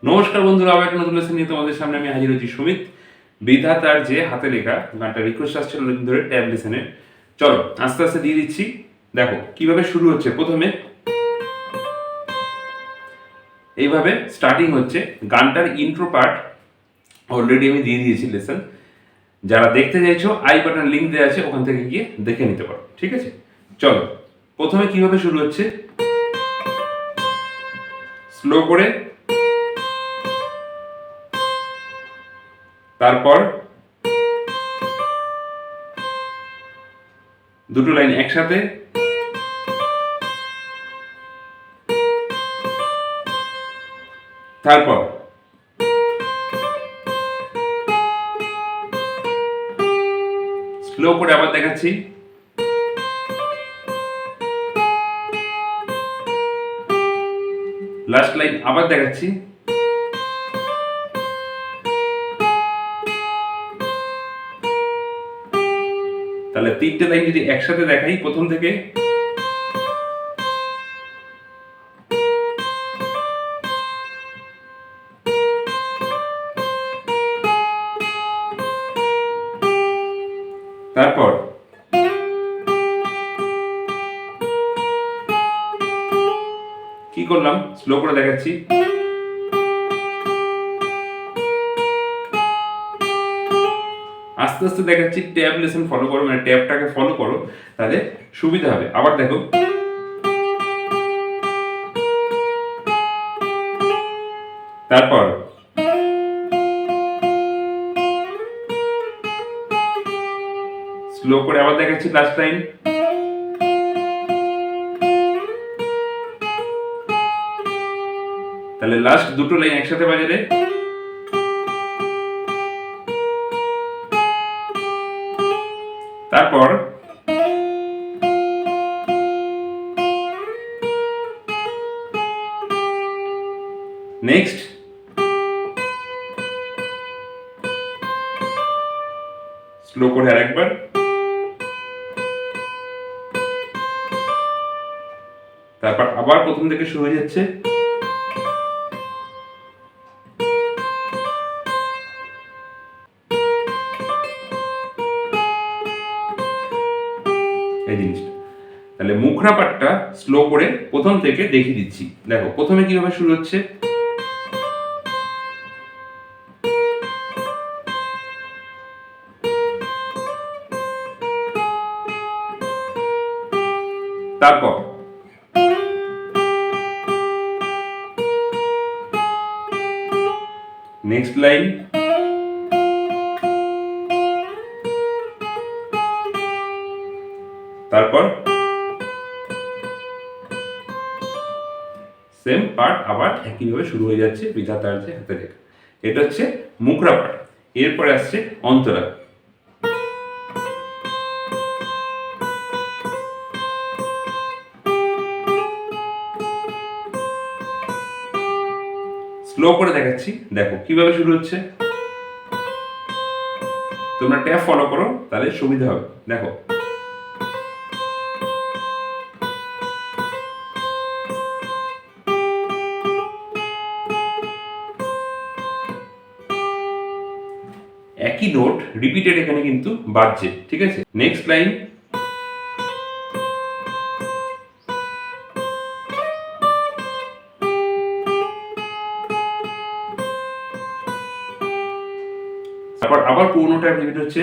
নমস্কার বন্ধুরা, আবার একটা নতুন লেসন নিয়ে তোমাদের সামনে আমি হাজির হচ্ছি। সুমিত বিধাতার যে হাতে লেখা গানটা রিকোয়েস্ট আসছিল অনেকদিন ধরে ট্যাব লেসনে। চলো আস্তে আস্তে দিয়ে দিচ্ছি। দেখো কিভাবে শুরু হচ্ছে। প্রথমে এইভাবে স্টার্টিং হচ্ছে। গানটার ইন্ট্রো পার্ট অলরেডি আমি দিয়ে দিয়েছি লেসন। যারা দেখতে চাইছো আই বাটন লিঙ্ক দেওয়া আছে, ওখান থেকে গিয়ে দেখে নিতে পারো। ঠিক আছে, চলো প্রথমে কিভাবে শুরু হচ্ছে। স্লো করে, তারপর দুটো লাইন একসাথে, তারপর স্লো করে আবার দেখাচ্ছি। লাস্ট লাইন আবার দেখাচ্ছি। তাহলে তিনটে লাইন যদি একসাথে দেখাই, প্রথম থেকে তারপর কি করলাম, স্লো করে দেখাচ্ছি। আস্তে আস্তে দেখাচ্ছি। ট্যাব লেসন ফলো করো, মানে ট্যাবটাকে ফলো করো, তাহলে সুবিধা হবে। আবার দেখো, তারপর স্লো করে আবার দেখাচ্ছি লাস্ট লাইন। তাহলে লাস্ট দুটো লাইন একসাথে বাজালে তারপর নেক্সট স্লো করে আরেকবার, তারপর আবার প্রথম থেকে শুরু হয়ে যাচ্ছে। এই জিনিসটা তাহলে মুখরা পাটটা স্লো করে প্রথম থেকে দেখিয়ে দিচ্ছি। দেখো প্রথমে কিভাবে শুরু হচ্ছে। তারপর নেক্সট লাইন, তারপর সেম পার্ট আবার একইভাবে শুরু হয়ে যাচ্ছে। বিধাতার যে হাতে লেখা, এটা হচ্ছে মুখরা পার্ট। এরপরে আসছে অন্তরা। স্লো করে দেখাচ্ছি, দেখো কিভাবে শুরু হচ্ছে। তোমরা ট্যাব ফলো করো, তাহলে সুবিধা হবে। দেখো একই নোট রিপিটেড এখানে কিন্তু বাজছে। ঠিক আছে, নেক্সট লাইন, তারপর আবার পুরোনোটা রিপিট হচ্ছে।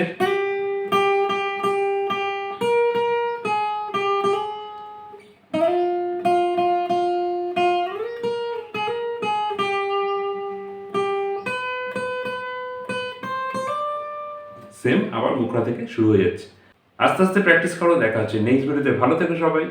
সেম আবার মুখরা থেকে শুরু হয়ে যাচ্ছে। আস্তে আস্তে প্র্যাকটিস করো। দেখা হচ্ছে নেক্সট ভিডিওতে। ভালো থেকো সবাই।